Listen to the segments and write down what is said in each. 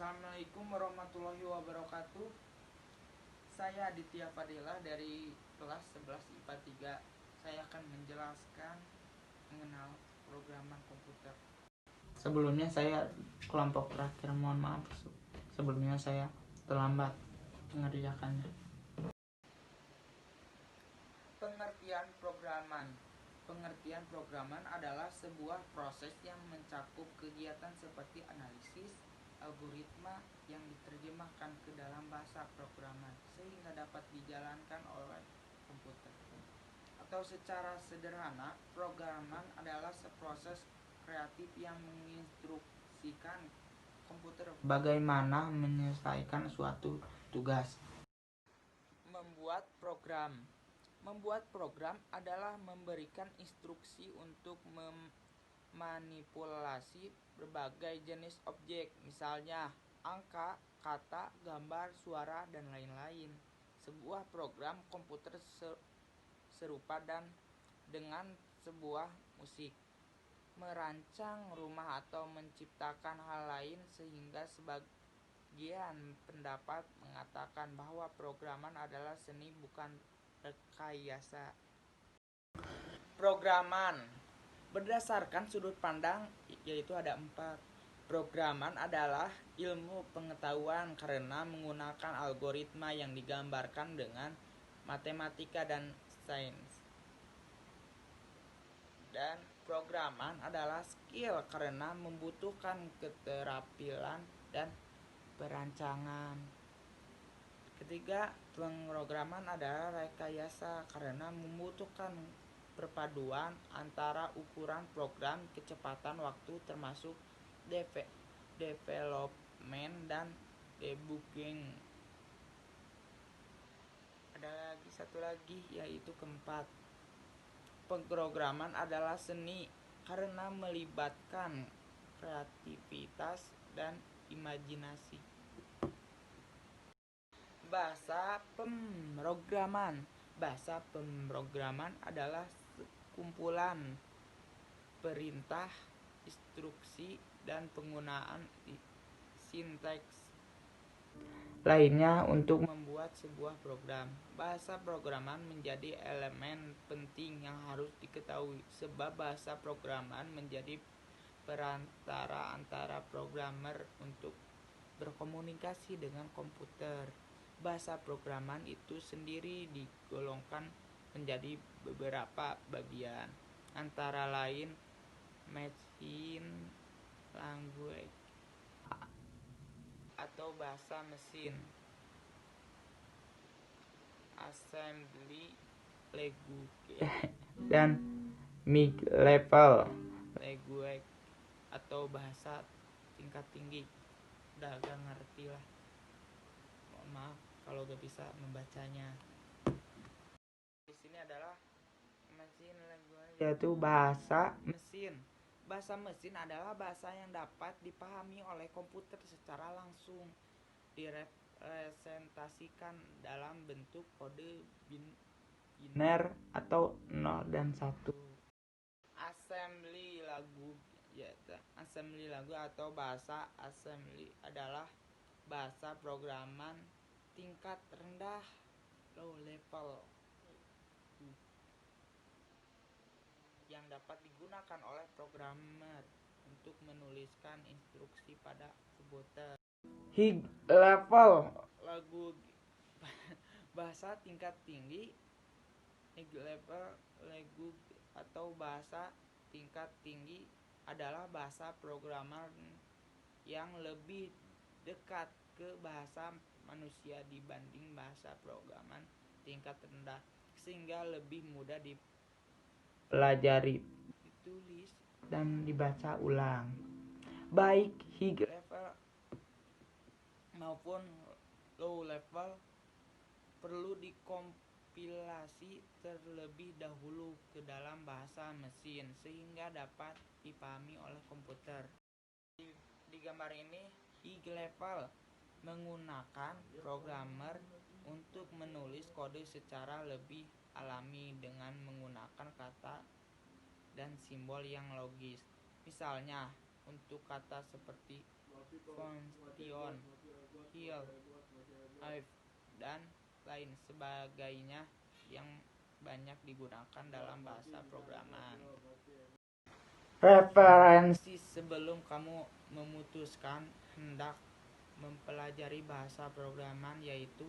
Assalamualaikum warahmatullahi wabarakatuh. Saya Aditya Fadila dari kelas 11 IPA 3. Saya akan menjelaskan mengenal programan komputer. Sebelumnya saya kelompok terakhir, mohon maaf sebelumnya saya terlambat mengerjakannya. Pengertian programan. Pengertian programan adalah sebuah proses yang mencakup kegiatan seperti analisis, algoritma yang diterjemahkan ke dalam bahasa programan sehingga dapat dijalankan oleh komputer. Atau secara sederhana, programan adalah proses kreatif yang menginstruksikan komputer bagaimana menyelesaikan suatu tugas. Membuat program adalah memberikan instruksi untuk memanipulasi berbagai jenis objek, misalnya angka, kata, gambar, suara, dan lain-lain. Sebuah program komputer serupa dengan sebuah musik, merancang rumah atau menciptakan hal lain, sehingga sebagian pendapat mengatakan bahwa programan adalah seni bukan rekayasa. Programan berdasarkan sudut pandang yaitu ada 4. Programan adalah ilmu pengetahuan karena menggunakan algoritma yang digambarkan dengan matematika dan sains. Dan programan adalah skill karena membutuhkan keterampilan dan perancangan. Ketiga, pemrograman adalah rekayasa karena membutuhkan perpaduan antara ukuran program, kecepatan waktu termasuk development dan debugging. Ada satu lagi yaitu keempat. Pemrograman adalah seni karena melibatkan kreativitas dan imajinasi. Bahasa pemrograman. Bahasa pemrograman adalah kumpulan perintah, instruksi, dan penggunaan sintaks lainnya untuk membuat sebuah program. Bahasa programan menjadi elemen penting yang harus diketahui, sebab bahasa programan menjadi perantara antara programmer untuk berkomunikasi dengan komputer. Bahasa programan itu sendiri digolongkan menjadi beberapa bagian, antara lain machine language atau bahasa mesin, assembly language, dan mid-level language atau bahasa tingkat tinggi. Udah agak ngerti lah, mohon maaf kalau gak bisa membacanya. Di sini adalah mesin language, yaitu bahasa mesin. Bahasa mesin adalah bahasa yang dapat dipahami oleh komputer secara langsung, direpresentasikan dalam bentuk kode biner atau 0 dan 1. Assembly language atau bahasa assembly adalah bahasa programan tingkat rendah, low level, yang dapat digunakan oleh programmer untuk menuliskan instruksi pada komputer. High level language bahasa tingkat tinggi. High level language atau bahasa tingkat tinggi adalah bahasa programan yang lebih dekat ke bahasa manusia dibanding bahasa programan tingkat rendah, sehingga lebih mudah dipelajari, ditulis, dan dibaca ulang. Baik high level maupun low level perlu dikompilasi terlebih dahulu ke dalam bahasa mesin sehingga dapat dipahami oleh komputer. Di gambar ini, high level menggunakan programmer untuk menulis kode secara lebih alami dengan menggunakan kata dan simbol yang logis. Misalnya, untuk kata seperti Foundation, Hill, Hive, dan lain sebagainya yang banyak digunakan dalam bahasa programan. Referensi sebelum kamu memutuskan hendak mempelajari bahasa programan yaitu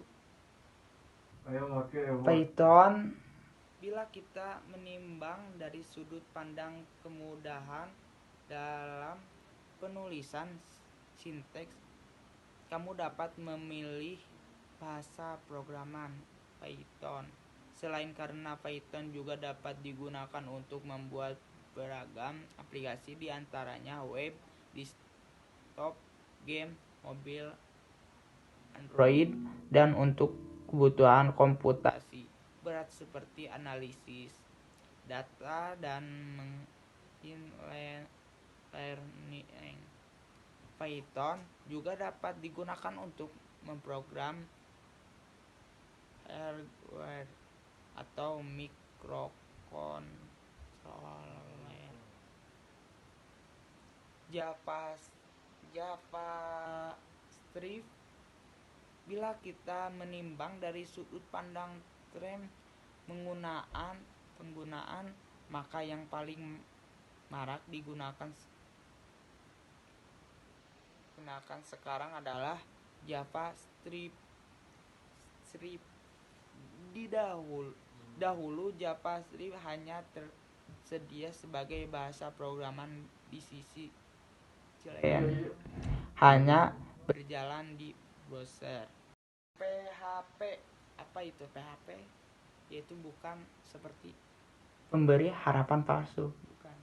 Python. Bila kita menimbang dari sudut pandang kemudahan dalam penulisan sinteks, kamu dapat memilih bahasa programan Python. Selain karena Python juga dapat digunakan untuk membuat beragam aplikasi, diantaranya web, desktop, game, mobil, Android, dan untuk kebutuhan komputasi berat seperti analisis data dan learning. Python juga dapat digunakan untuk memprogram hardware atau microcontroller. JavaScript. Bila kita menimbang dari sudut pandang tren penggunaan, maka yang paling marak digunakan sekarang adalah JavaScript. Dahulu JavaScript hanya tersedia sebagai bahasa programan di sisi client, hanya berjalan di browser. PHP, apa itu PHP? Yaitu bukan seperti pemberi harapan palsu, bukan.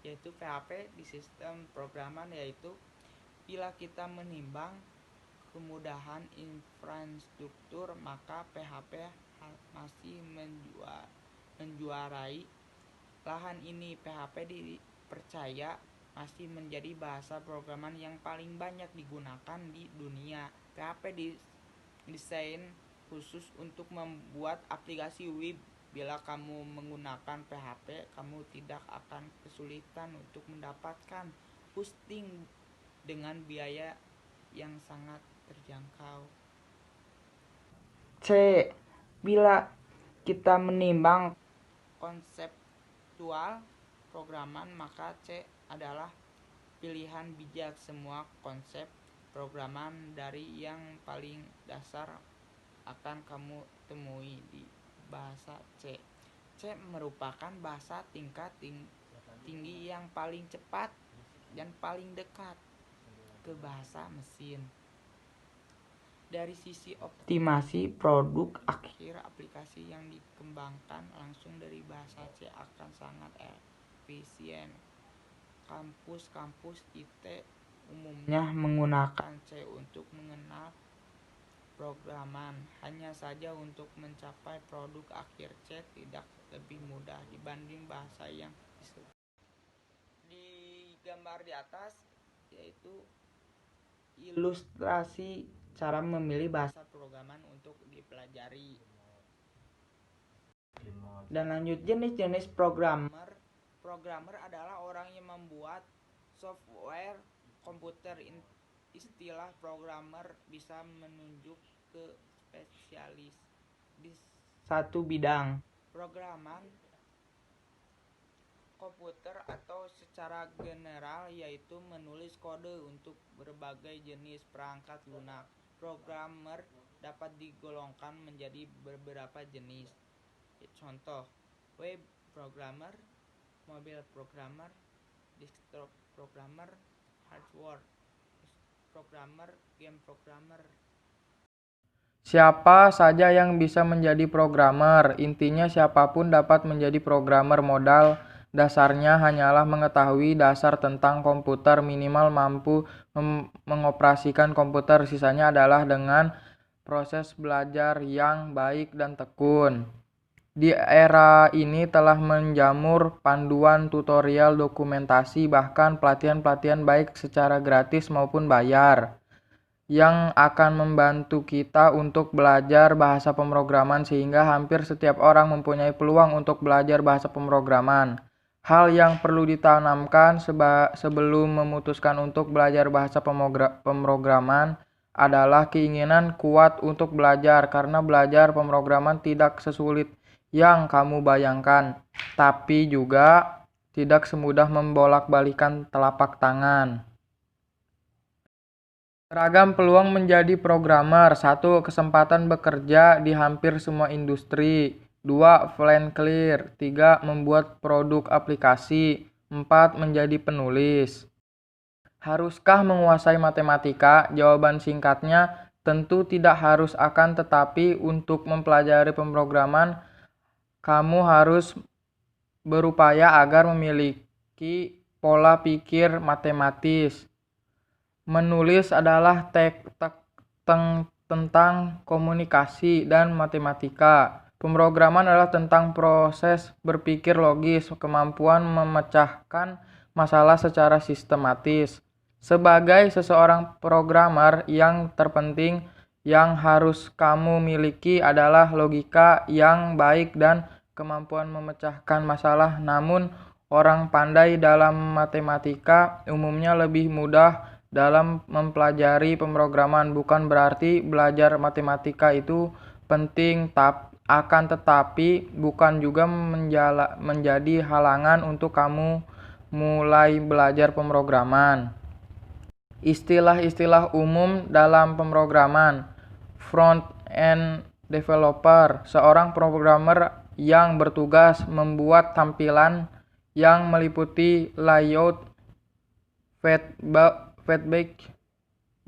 Yaitu PHP di sistem programan, yaitu bila kita menimbang kemudahan infrastruktur, maka PHP masih menjuarai lahan ini. PHP dipercaya masih menjadi bahasa programan yang paling banyak digunakan di dunia. PHP didesain khusus untuk membuat aplikasi web. Bila kamu menggunakan PHP, kamu tidak akan kesulitan untuk mendapatkan hosting dengan biaya yang sangat terjangkau. C. Bila kita menimbang konseptual programan, maka C adalah pilihan bijak. Semua konsep programan dari yang paling dasar akan kamu temui di bahasa C. C merupakan bahasa tingkat tinggi yang paling cepat dan paling dekat ke bahasa mesin. Dari sisi optimasi produk akhir, aplikasi yang dikembangkan langsung dari bahasa C akan sangat efisien. Kampus-kampus IT umumnya menggunakan C untuk mengenal programan. Hanya saja untuk mencapai produk akhir C tidak lebih mudah dibanding bahasa yang disebut di gambar di atas, yaitu ilustrasi cara memilih bahasa programan untuk dipelajari. Dan lanjut, jenis-jenis programmer. Programmer adalah orang yang membuat software komputer. Istilah programmer bisa menunjuk ke spesialis di satu bidang programan komputer, atau secara general yaitu menulis kode untuk berbagai jenis perangkat lunak. Programmer dapat digolongkan menjadi beberapa jenis. Contoh: web programmer, mobile programmer, desktop programmer, hardware programmer, game programmer. Siapa saja yang bisa menjadi programmer? Intinya siapapun dapat menjadi programmer. Modal dasarnya hanyalah mengetahui dasar tentang komputer, minimal mampu mengoperasikan komputer. Sisanya adalah dengan proses belajar yang baik dan tekun. Di era ini telah menjamur panduan, tutorial, dokumentasi, bahkan pelatihan-pelatihan baik secara gratis maupun bayar, yang akan membantu kita untuk belajar bahasa pemrograman, sehingga hampir setiap orang mempunyai peluang untuk belajar bahasa pemrograman. Hal yang perlu ditanamkan sebelum memutuskan untuk belajar bahasa pemrograman adalah keinginan kuat untuk belajar, karena belajar pemrograman tidak sesulit yang kamu bayangkan, tapi juga tidak semudah membolak-balikan telapak tangan. Beragam peluang menjadi programmer. 1. Kesempatan bekerja di hampir semua industri. 2. Plan clear. 3. Membuat produk aplikasi. 4. Menjadi penulis. Haruskah menguasai matematika? Jawaban singkatnya, tentu tidak harus, akan tetapi untuk mempelajari pemrograman, kamu harus berupaya agar memiliki pola pikir matematis. Menulis adalah tentang komunikasi dan matematika. Pemrograman adalah tentang proses berpikir logis, kemampuan memecahkan masalah secara sistematis. Sebagai seseorang programmer, yang terpenting yang harus kamu miliki adalah logika yang baik dan kemampuan memecahkan masalah. Namun, orang pandai dalam matematika umumnya lebih mudah dalam mempelajari pemrograman. Bukan berarti belajar matematika itu penting, akan tetapi bukan juga menjadi halangan untuk kamu mulai belajar pemrograman. Istilah-istilah umum dalam pemrograman. Front-end developer, seorang programmer yang bertugas membuat tampilan yang meliputi layout, feedback,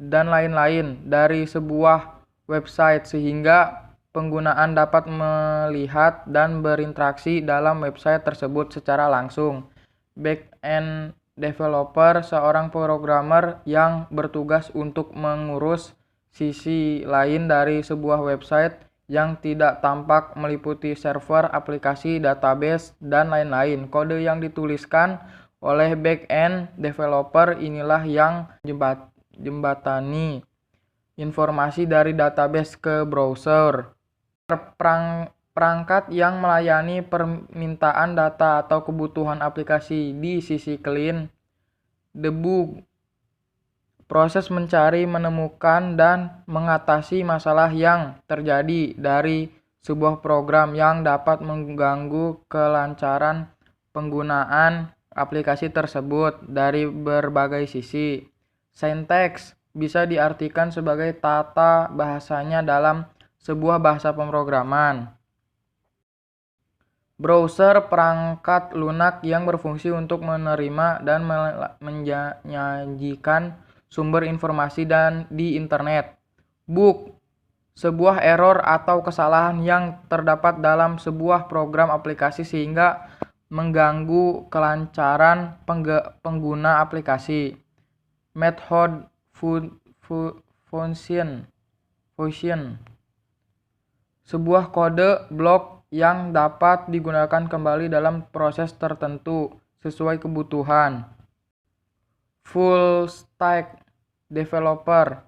dan lain-lain dari sebuah website sehingga penggunaan dapat melihat dan berinteraksi dalam website tersebut secara langsung. Back-end developer, seorang programmer yang bertugas untuk mengurus sisi lain dari sebuah website yang tidak tampak, meliputi server, aplikasi, database, dan lain-lain. Kode yang dituliskan oleh back-end developer inilah yang jembatani informasi dari database ke browser. Perangkat yang melayani permintaan data atau kebutuhan aplikasi. Di sisi klien, debug, proses mencari, menemukan, dan mengatasi masalah yang terjadi dari sebuah program yang dapat mengganggu kelancaran penggunaan aplikasi tersebut dari berbagai sisi. Syntax bisa diartikan sebagai tata bahasanya dalam sebuah bahasa pemrograman. Browser, perangkat lunak yang berfungsi untuk menerima dan menyajikan sumber informasi di internet. Bug, sebuah error atau kesalahan yang terdapat dalam sebuah program aplikasi sehingga mengganggu kelancaran pengguna aplikasi. Method, function, sebuah kode blok yang dapat digunakan kembali dalam proses tertentu sesuai kebutuhan. Full stack developer,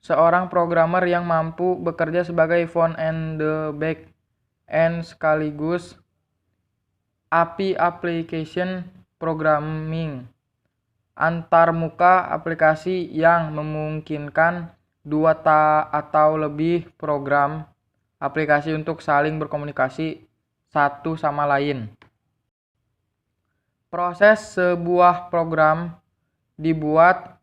seorang programmer yang mampu bekerja sebagai front and back end sekaligus. API, application programming, antarmuka aplikasi yang memungkinkan dua atau lebih program aplikasi untuk saling berkomunikasi satu sama lain. Proses sebuah program dibuat,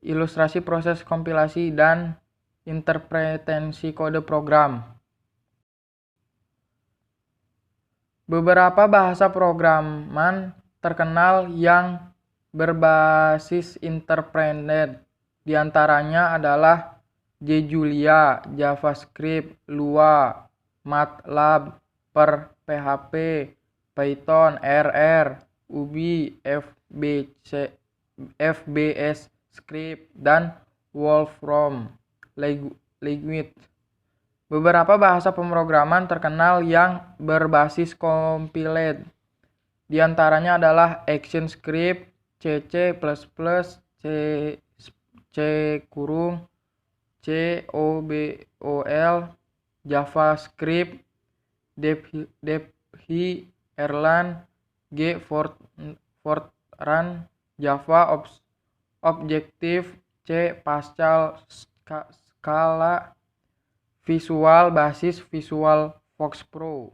ilustrasi proses kompilasi dan interpretasi kode program. Beberapa bahasa programan terkenal yang berbasis interpreted, diantaranya adalah JJulia, JavaScript, Lua, MATLAB, PHP, Python, RR, Ubi, FBS Script, dan Wolfram Language. Beberapa bahasa pemrograman terkenal yang berbasis compiled, diantaranya adalah ActionScript, C++, COBOL, JavaScript, DeepL, Erlang, G Fortran, Java, Objective C, Pascal, Scala, Visual Basic, Visual Fox Pro.